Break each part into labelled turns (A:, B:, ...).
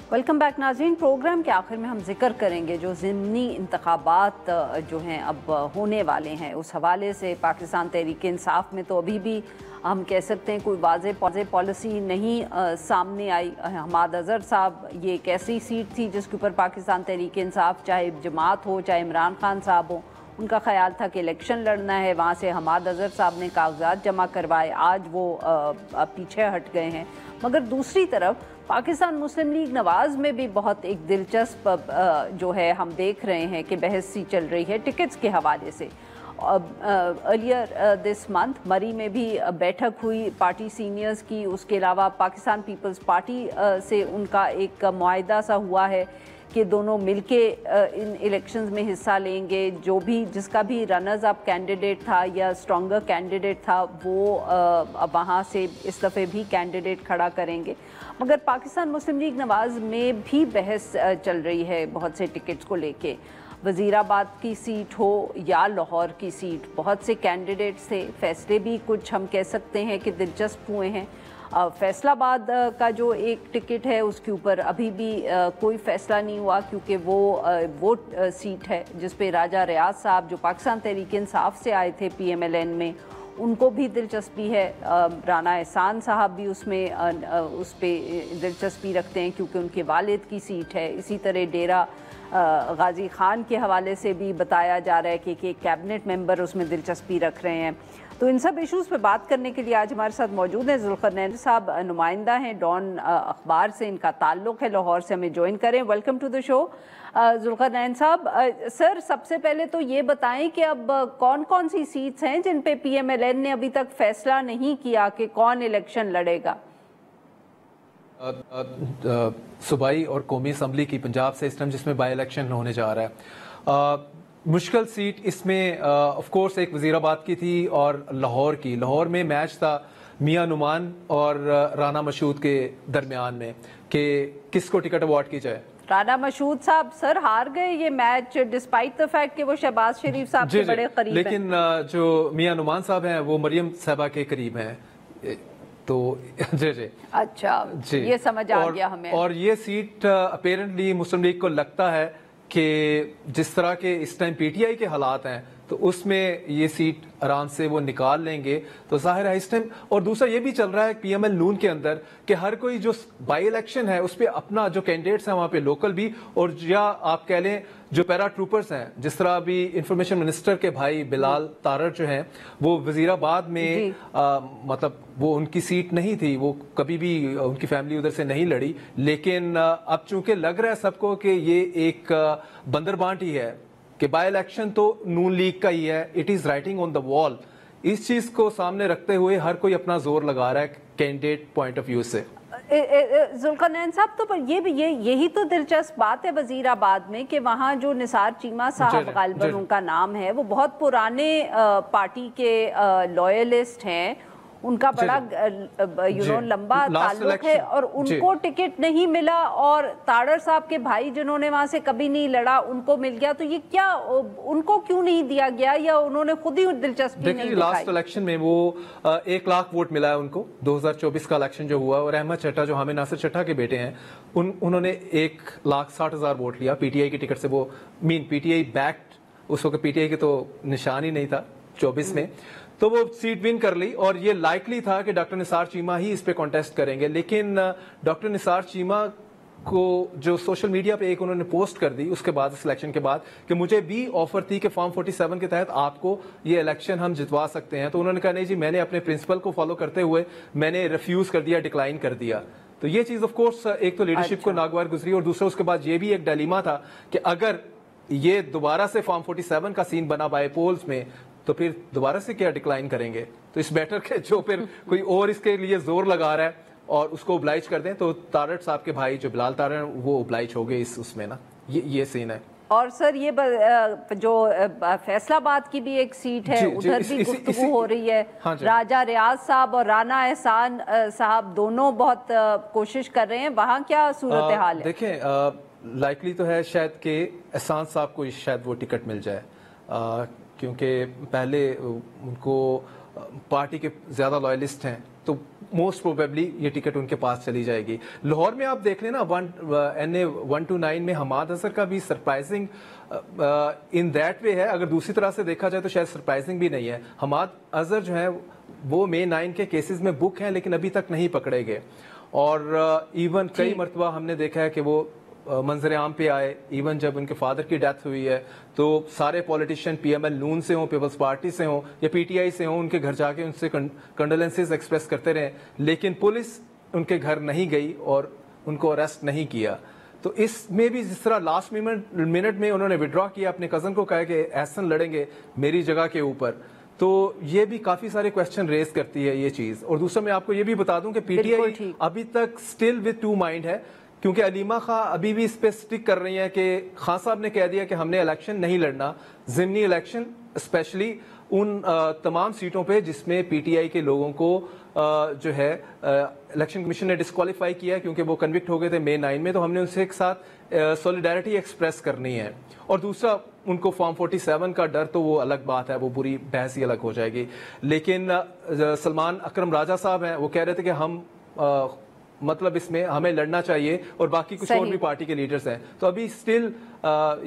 A: Welcome back नाज़रीन। Programme के आखिर में हम जिक्र करेंगे जो ज़िमनी इंतखाबात जो हैं अब होने वाले हैं, उस हवाले से पाकिस्तान तहरीक इंसाफ में तो अभी भी हम कह सकते हैं कोई वाज़े पॉलिसी नहीं सामने आई। हमाद अज़हर साहब ये एक ऐसी सीट थी जिसके ऊपर पाकिस्तान तहरीक इंसाफ, चाहे जमात हो चाहे इमरान खान साहब हो, उनका ख्याल था कि इलेक्शन लड़ना है। वहाँ से हमाद अज़हर साहब ने कागजात जमा करवाए, आज वो पीछे हट गए हैं। मगर दूसरी तरफ पाकिस्तान मुस्लिम लीग नवाज़ में भी बहुत एक दिलचस्प जो है हम देख रहे हैं कि बहस सी चल रही है टिकट्स के हवाले से। अर्लियर दिस मंथ मरी में भी बैठक हुई पार्टी सीनियर्स की। उसके अलावा पाकिस्तान पीपल्स पार्टी से उनका एक मुआहदा सा हुआ है कि दोनों मिलके इन इलेक्शंस में हिस्सा लेंगे। जो भी जिसका भी रनर्स अप कैंडिडेट था या स्ट्रॉन्गर कैंडिडेट था वो वहाँ से इस दफ़े भी कैंडिडेट खड़ा करेंगे। मगर पाकिस्तान मुस्लिम लीग नवाज़ में भी बहस चल रही है बहुत से टिकट्स को लेके। वज़ीराबाद की सीट हो या लाहौर की सीट, बहुत से कैंडिडेट्स थे, फैसले भी कुछ हम कह सकते हैं कि दिलचस्प हुए हैं। फैसलाबाद का जो एक टिकट है उसके ऊपर अभी भी कोई फ़ैसला नहीं हुआ, क्योंकि वो सीट है जिस पे राजा रियाज साहब जो पाकिस्तान तहरीक इंसाफ से आए थे PMLN में, उनको भी दिलचस्पी है। राना एहसान साहब भी उसमें उस पर दिलचस्पी रखते हैं क्योंकि उनके वालिद की सीट है। इसी तरह डेरा गाजी खान के हवाले से भी बताया जा रहा है कि कैबिनेट मेंबर उसमें दिलचस्पी रख रहे हैं। तो इन सब इश्यूज़ पे बात करने के लिए आज हमारे साथ मौजूद हैं ज़ुल्करनैन साहब, नुमाइंदा हैं डॉन अखबार से, इनका ताल्लुक़ है लाहौर से। हमें ज्वाइन करें। Welcome to the show Zulqarnain साहब। सर, सबसे पहले तो ये बताएं कि अब कौन कौन सी सीट्स हैं जिन पे PMLN ने अभी तक फैसला नहीं किया कि कौन इलेक्शन लड़ेगा?
B: सूबाई और कौमी असम्बली की पंजाब से इस टाइम जिसमें बाई इलेक्शन होने जा रहा है। मुश्किल सीट इसमें ऑफ कोर्स एक वजीराबाद की थी और लाहौर की। लाहौर में मैच था मियां नुमान और राना मशहूद के दरमियान में कि किसको टिकट अवार्ड की जाए।
A: राना मशहूद साहब सर हार गए ये मैच डिस्पाइट द फैक्ट कि वो शहबाज शरीफ साहब के बड़े करीब हैं।
B: लेकिन जो मियां नुमान साहब हैं वो मरियम साहबा के करीब हैं, तो जी
A: अच्छा जी, ये समझ आ गया हमें।
B: और ये सीट अपेरेंटली मुस्लिम लीग को लगता है कि जिस तरह के इस टाइम PTI के हालात हैं तो उसमें ये सीट आराम से वो निकाल लेंगे। तो जाहिर है इस टाइम, और दूसरा ये भी चल रहा है PML नून के अंदर कि हर कोई जो बाई इलेक्शन है उस पर अपना जो कैंडिडेट्स हैं वहाँ पे लोकल भी, और या आप कह लें जो पैरा ट्रूपर्स हैं, जिस तरह अभी इंफॉर्मेशन मिनिस्टर के भाई बिलाल तारड़ जो हैं वो वजीराबाद में मतलब वो उनकी सीट नहीं थी, वो कभी भी उनकी फैमिली उधर से नहीं लड़ी। लेकिन अब चूंकि लग रहा है सबको कि ये एक बंदरबांट ही है कि बाय इलेक्शन तो नून लीग का ही है, it is writing on the wall. इस चीज को सामने रखते हुए हर कोई अपना जोर लगा रहा है कैंडिडेट पॉइंट ऑफ व्यू से।
A: ज़ुल्करनैन साहब, तो यही तो दिलचस्प बात है वजीराबाद में कि वहाँ जो निसार चीमा साहब गालिबन उनका नाम है, वो बहुत पुराने पार्टी के लॉयलिस्ट हैं, उनका बड़ा लंबा ताल्लुक है और उनको टिकट नहीं मिला, और ताड़र साहब के भाई जिन्होंने वहां से कभी नहीं लड़ा उनको मिल गया। तो ये क्या, उनको क्यों नहीं दिया गया, या उन्होंने खुद ही दिलचस्पी नहीं दिखाई?
B: लास्ट इलेक्शन में वो 1 लाख वोट मिला है उनको, 2024 का इलेक्शन जो हुआ, और अहमद चट्टा जो हामिद नासिर चट्टा के बेटे हैं उन्होंने 1,60,000 वोट लिया PTI की टिकट से। वो PTI बैक्ड, उस वक्त PTI के तो निशान ही नहीं था 24 में, तो वो सीट विन कर ली। और ये लाइकली था कि डॉक्टर निसार चीमा ही इस पे कॉन्टेस्ट करेंगे। लेकिन डॉक्टर निसार चीमा को जो सोशल मीडिया पे एक उन्होंने पोस्ट कर दी उसके बाद, इस इलेक्शन के बाद, कि मुझे भी ऑफर थी कि फॉर्म 47 के तहत आपको ये इलेक्शन हम जितवा सकते हैं। तो उन्होंने कहा नहीं जी, मैंने अपने प्रिंसिपल को फॉलो करते हुए मैंने रिफ्यूज कर दिया, डिक्लाइन कर दिया। तो ये चीज ऑफ कोर्स एक तो लीडरशिप को नागवार गुजरी, और दूसरा उसके बाद ये भी एक डिलेमा था कि अगर ये दोबारा से फॉर्म 47 का सीन बना बाय पोल्स में तो फिर दोबारा से क्या डिक्लाइन करेंगे। तो इस बेटर के जो फिर कोई और इसके लिए जोर लगा रहा है और उसको ओब्लाइज कर दें, तो तारड़ साहब के भाई जो बिलाल तारड़ वो ओब्लाइज हो गए उसमें ना, ये सीन है।
A: और सर ये जो फैसलाबाद की भी एक सीट है, उधर भी गुफ्तगू हो रही है। हाँ, राजा रियाज साहब और राना एहसान साहब दोनों बहुत कोशिश कर रहे हैं, वहाँ क्या सूरत हाल है?
B: देखें, लाइकली तो है शायद कि एहसान साहब को शायद वो टिकट मिल जाए, क्योंकि पहले उनको पार्टी के ज़्यादा लॉयलिस्ट हैं तो मोस्ट प्रोबेबली ये टिकट उनके पास चली जाएगी। लाहौर में आप देख लेना NA 129 में हमाद अजहर का भी सरप्राइजिंग इन दैट वे है, अगर दूसरी तरह से देखा जाए तो शायद सरप्राइजिंग भी नहीं है। हमाद अजहर जो है वो May 9 के केसेस में बुक हैं लेकिन अभी तक नहीं पकड़े गए, और इवन कई मरतबा हमने देखा है कि वो मंजर आम पे आए। इवन जब उनके फादर की डेथ हुई है तो सारे पॉलिटिशियन PML नून से हों, पीपल्स पार्टी से हों या PTI से हों, उनके घर जाके उनसे कंडोलेंसेस एक्सप्रेस करते रहे, लेकिन पुलिस उनके घर नहीं गई और उनको अरेस्ट नहीं किया। तो इसमें भी जिस तरह लास्ट मिनट में उन्होंने विड्रॉ किया, अपने कजन को कहा कि एहसन लड़ेंगे मेरी जगह के ऊपर, तो ये भी काफी सारे क्वेश्चन रेज करती है ये चीज। और दूसरा मैं आपको ये भी बता दूं कि PTI अभी तक स्टिल विद टू माइंड है, क्योंकि अलीमा खां अभी भी इस पे स्टिक कर रही है कि खान साहब ने कह दिया कि हमने इलेक्शन नहीं लड़ना, ज़िमनी इलेक्शन, स्पेशली उन तमाम सीटों पे जिसमें PTI के लोगों को जो है इलेक्शन कमीशन ने डिस्क्वालीफाई किया क्योंकि वो कन्विक्ट हो गए थे May 9 में, तो हमने उनसे एक साथ सॉलिडारिटी एक्सप्रेस करनी है। और दूसरा उनको फॉर्म 47 का डर, तो वो अलग बात है, वो पूरी बहस ही अलग हो जाएगी। लेकिन सलमान अकरम राजा साहब हैं, वो कह रहे थे कि हम मतलब इसमें हमें लड़ना चाहिए, और बाकी कुछ और भी पार्टी के लीडर्स हैं। तो अभी स्टिल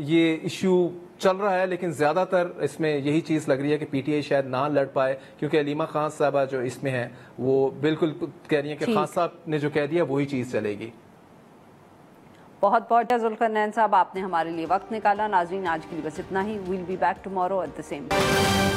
B: ये इश्यू चल रहा है, लेकिन ज्यादातर इसमें यही चीज लग रही है कि PTI शायद ना लड़ पाए, क्योंकि अलीमा खान साहबा जो इसमें है वो बिल्कुल कह रही है कि खान साहब ने जो कह दिया वही चीज चलेगी।
A: बहुत बहुत जुल्करनैन साहब, आपने हमारे लिए वक्त निकाला। नाज़रीन, आज के लिए बस इतना ही। We'll be back tomorrow at the same time.